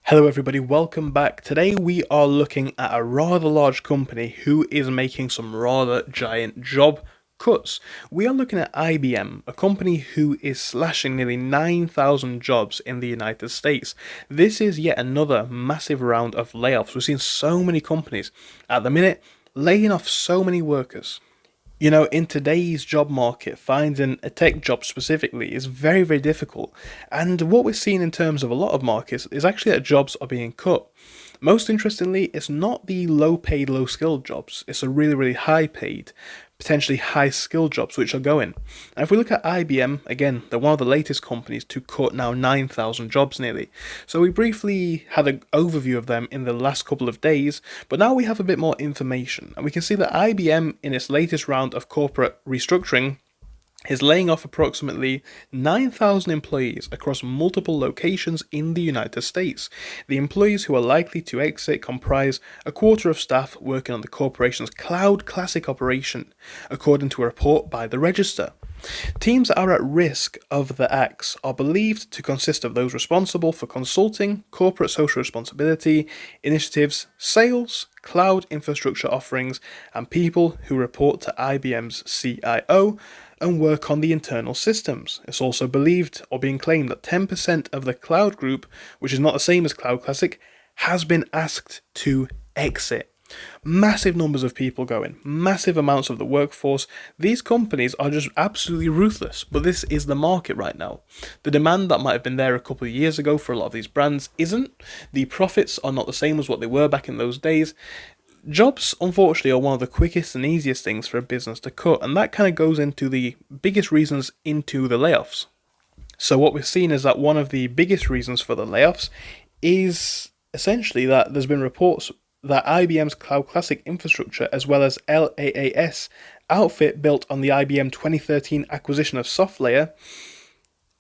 Hello everybody, welcome back. Today we are looking at a rather large company who is making some rather giant job cuts. We are looking at IBM, a company who is slashing nearly 9,000 jobs in the United States. This is yet another massive round of layoffs. We've seen so many companies at the minute laying off so many workers. You know, in today's job market, finding a tech job specifically is very, very difficult. And what we're seeing in terms of a lot of markets is actually that jobs are being cut. Most interestingly, it's not the low paid, low skilled jobs. It's the really, really high paid, potentially high skilled jobs which are going. And if we look at IBM, again, they're one of the latest companies to cut now 9,000 jobs nearly. So we briefly had an overview of them in the last couple of days, but now we have a bit more information. And we can see that IBM, in its latest round of corporate restructuring, is laying off approximately 9,000 employees across multiple locations in the United States. The employees who are likely to exit comprise a quarter of staff working on the corporation's Cloud Classic operation, according to a report by the Register. Teams that are at risk of the acts are believed to consist of those responsible for consulting, corporate social responsibility, initiatives, sales, cloud infrastructure offerings, and people who report to IBM's CIO and work on the internal systems. It's also believed or being claimed that 10% of the cloud group, which is not the same as Cloud Classic, has been asked to exit. Massive numbers of people going, massive amounts of the workforce. These companies are just absolutely ruthless, but this is the market right now. The demand that might have been there a couple of years ago for a lot of these brands isn't. The profits are not the same as what they were back in those days. Jobs, unfortunately, are one of the quickest and easiest things for a business to cut, and that kind of goes into the biggest reasons into the layoffs. So what we've seen is that one of the biggest reasons for the layoffs is essentially that there's been reports that IBM's Cloud Classic infrastructure, as well as LAAS outfit built on the IBM 2013 acquisition of SoftLayer,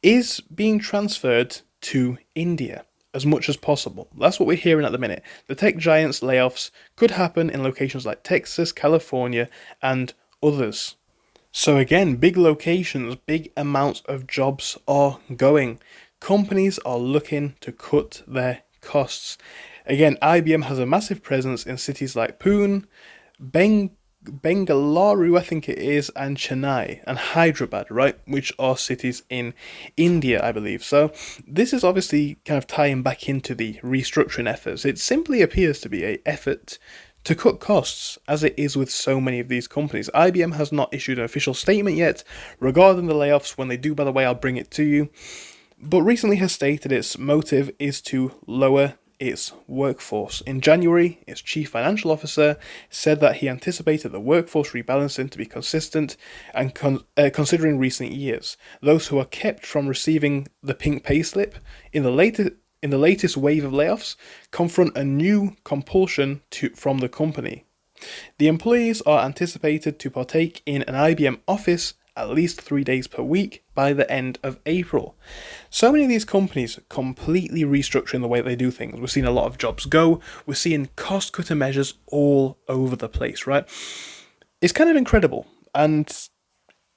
is being transferred to India as much as possible. That's what we're hearing at the minute. The tech giants' layoffs could happen in locations like Texas, California, and others. So again, big locations, big amounts of jobs are going. Companies are looking to cut their costs. Again, IBM has a massive presence in cities like Pune, Bengaluru, I think it is, and Chennai, and Hyderabad, right? Which are cities in India, I believe. So this is obviously kind of tying back into the restructuring efforts. It simply appears to be an effort to cut costs, as it is with so many of these companies. IBM has not issued an official statement yet regarding the layoffs. When they do, by the way, I'll bring it to you. But recently has stated its motive is to lower its workforce. In January, its chief financial officer said that he anticipated the workforce rebalancing to be consistent and considering recent years. Those who are kept from receiving the pink payslip in the latest wave of layoffs confront a new compulsion from the company. The employees are anticipated to partake in an IBM office at least 3 days per week by the end of April. So many of these companies completely restructuring the way they do things. We're seeing a lot of jobs go. We're seeing cost-cutting measures all over the place, right? It's kind of incredible. And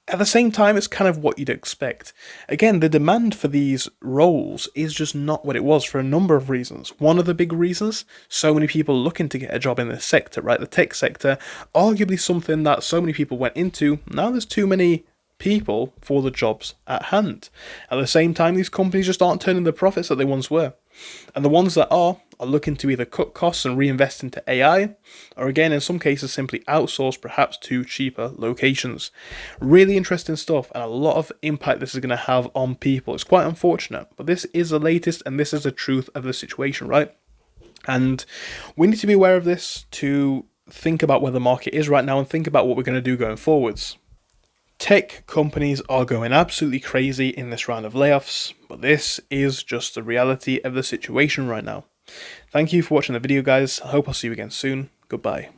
at the same time, it's kind of what you'd expect. Again, the demand for these roles is just not what it was for a number of reasons. One of the big reasons, so many people looking to get a job in this sector, right? The tech sector, arguably something that so many people went into. Now there's too many people for the jobs at hand. At the same time, these companies just aren't turning the profits that they once were. And the ones that are looking to either cut costs and reinvest into AI, or again, in some cases, simply outsource perhaps to cheaper locations. Really interesting stuff, and a lot of impact this is going to have on people. It's quite unfortunate, but this is the latest, and this is the truth of the situation, right? And we need to be aware of this to think about where the market is right now and think about what we're going to do going forwards. Tech companies are going absolutely crazy in this round of layoffs, but this is just the reality of the situation right now. Thank you for watching the video, guys. I hope I'll see you again soon. Goodbye.